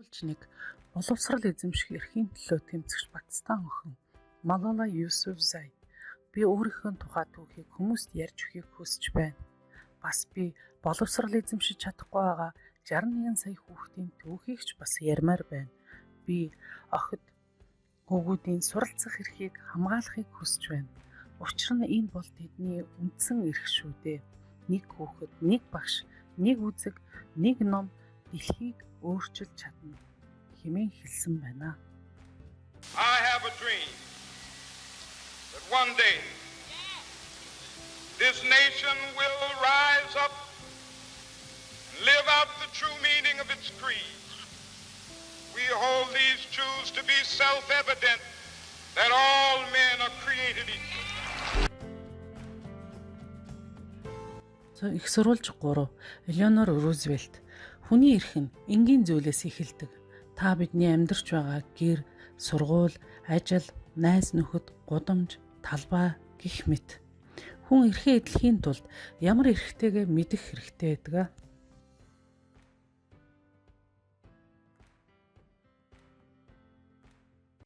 Болж нэг боловсрал эзэмших эрхийн төлөө тэмцэгч Пакистан охин Малала Юсуфзай би өөрийнхөө тухай түүхийг хүмүүст ярьж өгөхийг хүсэж байна. Бас би боловсрал эзэмшиж чадахгүй байгаа 61 сая хүүхдийн түүхийг ч бас ярмаар байна. Би охид хүүгүүдийн суралцах эрхийг хамгаалахыг хүсэж байна. Учир нь энэ бол тэдний үндсэн эрх шүү дээ. Нэг хүүхэд, нэг багш, нэг үзэг, нэг ном дэлхийг өөрчилж чадна хэмээн хэлсэн байна. I have a dream that one day this nation will rise up and live out the true meaning of its creed. We hold these truths to be self-evident that all men are created equal. Их сурвалж 3 Элеонор Рузвельт хүний эрх нь энгийн зүйлээс эхэлдэг. Та бидний амьдарч байгаа гэр, сургууль, ажил, найз нөхөд, гудамж, талбай гэх мэт. Хүн эрхээ эдлэхийн тулд ямар эрхтэйгээ мэдэх хэрэгтэй байдаг.